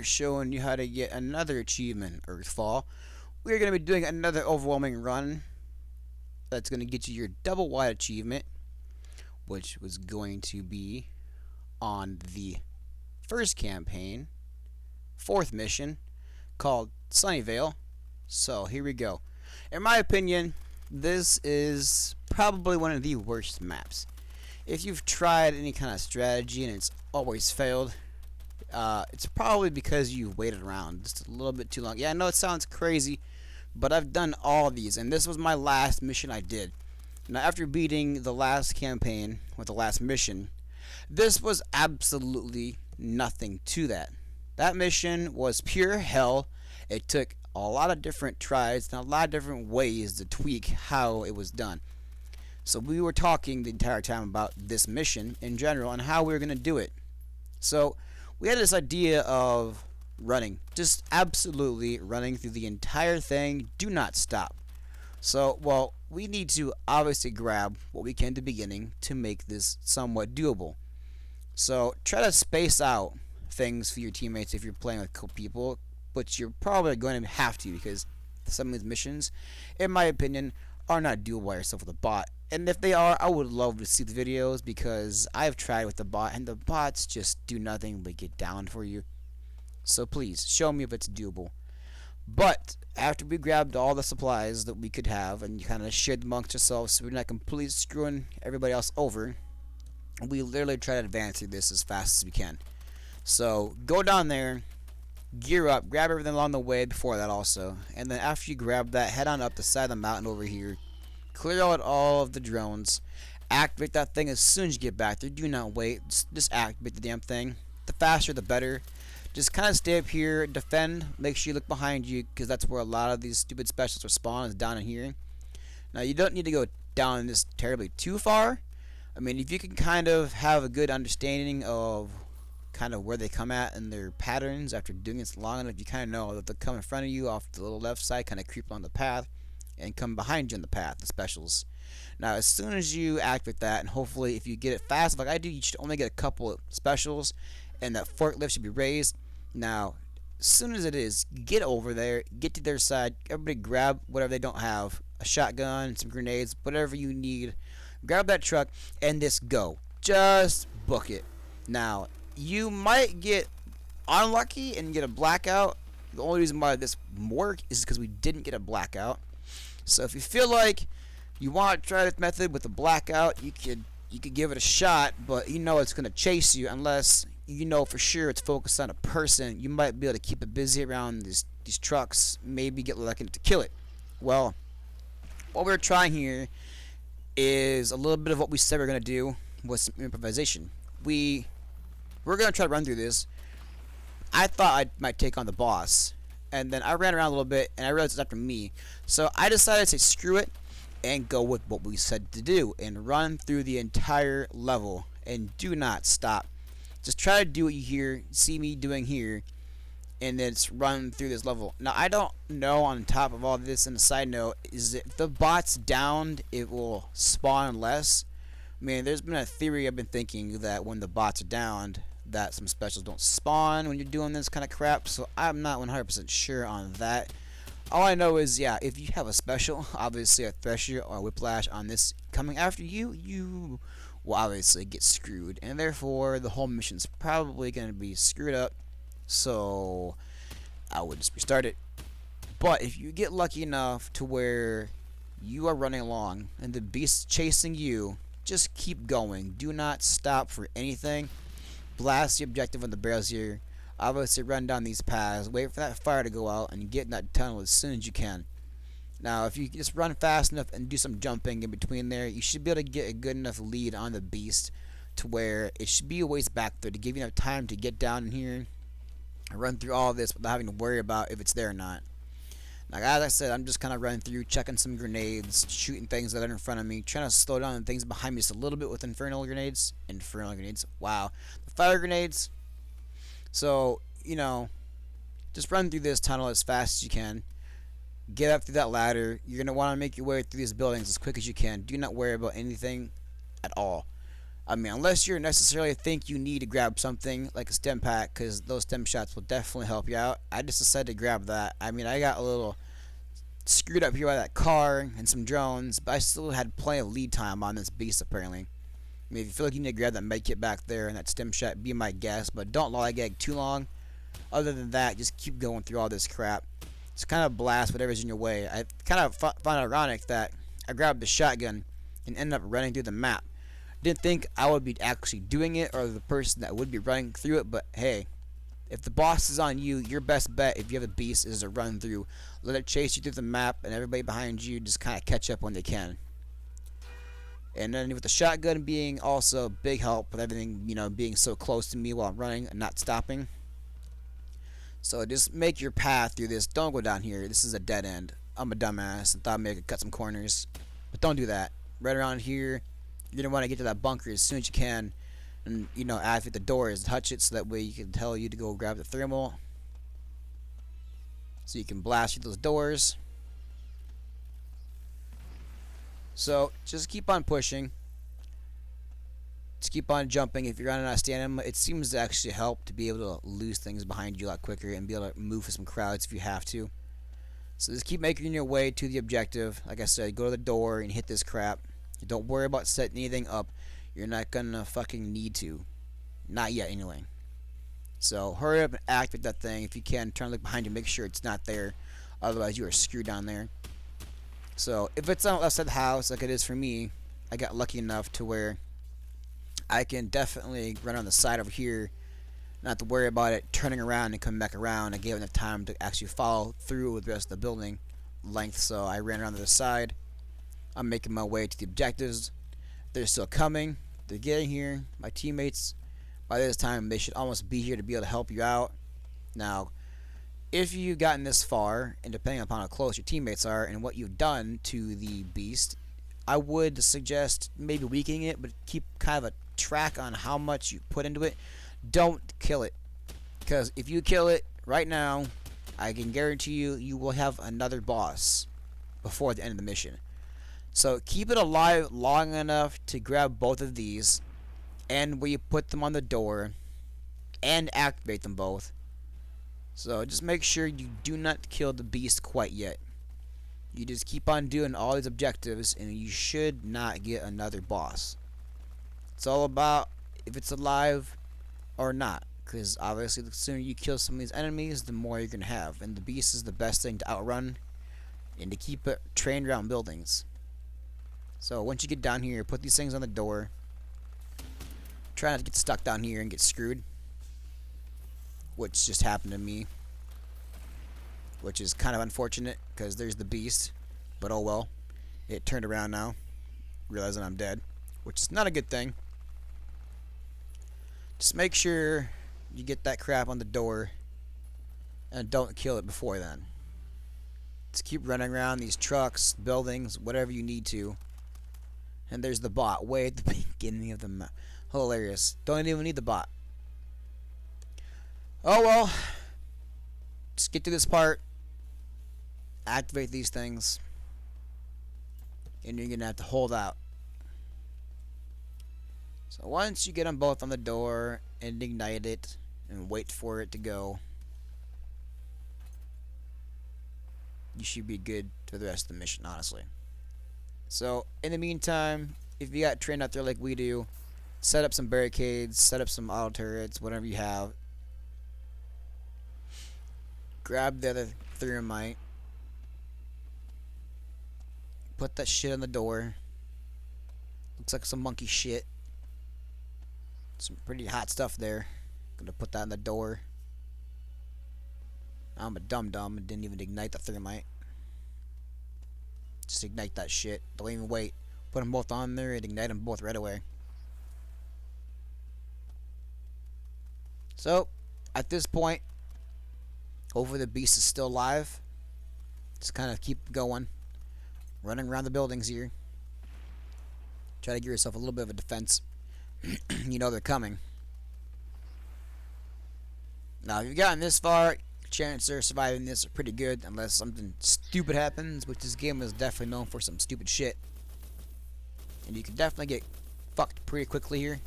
here showing you how to get another achievement, Earthfall. We're going to be doing another overwhelming run that's going to get you your double wide achievement, which was going to be on the first campaign, fourth mission, called Sunnyvale. So here we go. In my opinion, this is probably one of the worst maps. If you've tried any kind of strategy and it's always failed, it's probably because you waited around just a little bit too long. Yeah, I know it sounds crazy, but I've done all of these, and this was my last mission I did. Now, after beating the last campaign with the last mission, this was absolutely nothing to that. That mission was pure hell. It took a lot of different tries and a lot of different ways to tweak how it was done. So we were talking the entire time about this mission in general and how we were going to do it. So we had this idea of running, just absolutely running through the entire thing, do not stop. So, well, we need to obviously grab what we can at the beginning to make this somewhat doable. So try to space out things for your teammates if you're playing with people, but you're probably going to have to, because some of these missions, in my opinion, are not doable by yourself with a bot. And if they are, I would love to see the videos, because I've tried with the bot and the bots just do nothing but get down for you. So please show me if it's doable. But after we grabbed all the supplies that we could have and kind of shared them amongst ourselves so we're not completely screwing everybody else over, we literally try to advance through this as fast as we can. So go down there, gear up, grab everything along the way before that also, and then after you grab that, head on up the side of the mountain over here, clear out all of the drones, activate that thing as soon as you get back there. Do not wait, just activate the damn thing. The faster the better. Just kind of stay up here, defend, make sure you look behind you, because that's where a lot of these stupid specials are spawned, is down in here. Now you don't need to go down this terribly too far. I mean, if you can kind of have a good understanding of kind of where they come at and their patterns after doing this long enough, you kind of know that they'll come in front of you off the little left side, kind of creep along the path, and come behind you in the path, the specials. Now, as soon as you activate that, and hopefully if you get it fast, like I do, you should only get a couple of specials, and that forklift should be raised. Now, as soon as it is, get over there, get to their side, everybody grab whatever they don't have, a shotgun, some grenades, whatever you need, grab that truck, and just go. Just book it. Now, you might get unlucky and get a blackout. The only reason why this worked is because we didn't get a blackout. So if you feel like you want to try this method with a blackout, you could give it a shot, but you know it's going to chase you unless you know for sure it's focused on a person. You might be able to keep it busy around these trucks, maybe get lucky to kill it. Well, what we're trying here is a little bit of what we said we're going to do with some improvisation. We're going to try to run through this. I thought I might take on the boss, and then I ran around a little bit and I realized it's after me, so I decided to say screw it and go with what we said to do and run through the entire level and do not stop. Just try to do what you see me doing here, and then just run through this level. Now, I don't know, on top of all this, and a side note, is if the bot's downed, it will spawn less. I mean, there's been a theory I've been thinking that when the bots are downed, that some specials don't spawn when you're doing this kind of crap, so I'm not 100% sure on that. All I know is, yeah, if you have a special, obviously a Thresher or a Whiplash on this coming after you, you will obviously get screwed, and therefore the whole mission's probably going to be screwed up, so I would just restart it. But if you get lucky enough to where you are running along and the beast's chasing you, just keep going. Do not stop for anything. Blast the objective on the barrels here. Obviously run down these paths, wait for that fire to go out, and get in that tunnel as soon as you can. Now, if you just run fast enough and do some jumping in between there, you should be able to get a good enough lead on the beast to where it should be a ways back there to give you enough time to get down in here and run through all of this without having to worry about if it's there or not. Now, as I said, I'm just kind of running through, checking some grenades, shooting things that are in front of me, trying to slow down the things behind me just a little bit with infernal grenades. Wow. The fire grenades. So, you know, just run through this tunnel as fast as you can. Get up through that ladder. You're going to want to make your way through these buildings as quick as you can. Do not worry about anything at all. I mean, unless you necessarily think you need to grab something like a stim pack, because those stim shots will definitely help you out. I just decided to grab that. I mean, I got a little screwed up here by that car and some drones, but I still had plenty of lead time on this beast apparently. I mean, if you feel like you need to grab that medkit back there and that stim shot, be my guest, but don't lollygag too long. Other than that, just keep going through all this crap. Just kind of blast whatever's in your way. I kind of found it ironic that I grabbed the shotgun and ended up running through the map. Didn't think I would be actually doing it or the person that would be running through it, but hey, if the boss is on you, your best bet if you have a beast is to run through. Let it chase you through the map, and everybody behind you just kind of catch up when they can. And then with the shotgun being also a big help with everything, you know, being so close to me while I'm running and not stopping. So just make your path through this. Don't go down here. This is a dead end. I'm a dumbass and thought maybe I could cut some corners. But don't do that. Right around here, you're going to want to get to that bunker as soon as you can. And, you know, activate the doors, touch it so that way you can tell you to go grab the thermal. So you can blast through those doors. So just keep on pushing. Just keep on jumping. If you're running out of stamina, it seems to actually help to be able to lose things behind you a lot quicker and be able to move for some crowds if you have to. So just keep making your way to the objective. Like I said, go to the door and hit this crap. Don't worry about setting anything up. You're not gonna fucking need to. Not yet, anyway. So hurry up and activate that thing. If you can, turn look behind you, make sure it's not there. Otherwise, you are screwed down there. So if it's on the left side of the house, like it is for me, I got lucky enough to where I can definitely run on the side over here, not have to worry about it turning around and coming back around. I gave enough time to actually follow through with the rest of the building length, so I ran around to the side. I'm making my way to the objectives. They're still coming. They're getting here. My teammates, by this time, they should almost be here to be able to help you out. Now, if you've gotten this far, and depending upon how close your teammates are and what you've done to the beast, I would suggest maybe weakening it, but keep kind of a track on how much you put into it. Don't kill it, because if you kill it right now, I can guarantee you, you will have another boss before the end of the mission. So keep it alive long enough to grab both of these, and where you put them on the door, and activate them both. So just make sure you do not kill the beast quite yet. You just keep on doing all these objectives, and you should not get another boss. It's all about if it's alive or not, because obviously the sooner you kill some of these enemies, the more you're gonna have, and the beast is the best thing to outrun and to keep it trained around buildings. So once you get down here, put these things on the door. Try not to get stuck down here and get screwed, which just happened to me, which is kind of unfortunate because there's the beast, but oh well. It turned around now, realizing I'm dead, which is not a good thing. Just make sure you get that crap on the door and don't kill it before then. Just keep running around these trucks, buildings, whatever you need to. And there's the bot way at the beginning of the map. Hilarious. Don't even need the bot. Oh well. Just get to this part. Activate these things. And you're going to have to hold out. So once you get them both on the door and ignite it and wait for it to go, you should be good for the rest of the mission, honestly. So in the meantime, if you got trained out there like we do, set up some barricades, set up some auto turrets, whatever you have. Grab the other thermite. Put that shit on the door. Looks like some monkey shit. Some pretty hot stuff there. Gonna put that on the door. I'm a dum-dum and didn't even ignite the thermite. Just ignite that shit. Don't even wait. Put them both on there and ignite them both right away. So, at this point, hopefully the beast is still alive. Just kind of keep going. Running around the buildings here. Try to give yourself a little bit of a defense. You know they're coming. Now, if you've gotten this far, chances of surviving this are pretty good, unless something stupid happens, which this game is definitely known for some stupid shit. And you can definitely get fucked pretty quickly here.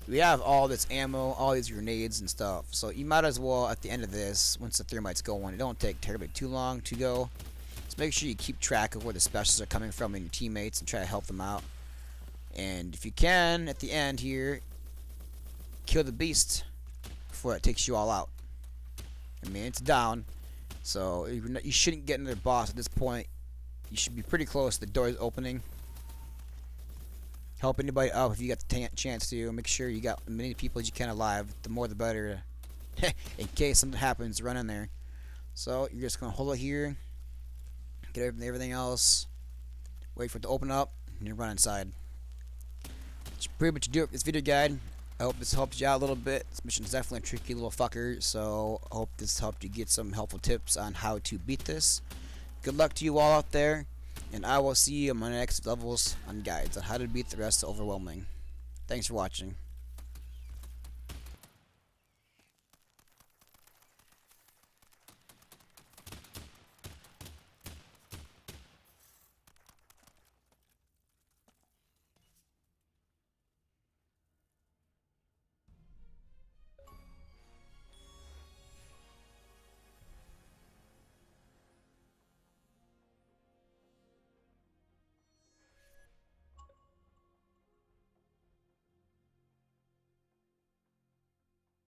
We have all this ammo, all these grenades and stuff, so you might as well, at the end of this, once the thermite's going, it don't take terribly too long to go. Just make sure you keep track of where the specials are coming from and your teammates and try to help them out. And if you can, at the end here, kill the beast before it takes you all out. I mean, it's down, so you shouldn't get another boss at this point. You should be pretty close. The door is opening. Help anybody out if you got the chance to. Make sure you got as many people as you can alive. The more the better. In case something happens, run in there. So you're just gonna hold it here, get everything else, wait for it to open up, and you run inside. That's pretty much do it for this video guide. I hope this helps you out a little bit. This mission is definitely a tricky little fucker, so I hope this helped you get some helpful tips on how to beat this. Good luck to you all out there, and I will see you in my next levels on guides on how to beat the rest of Overwhelming. Thanks for watching.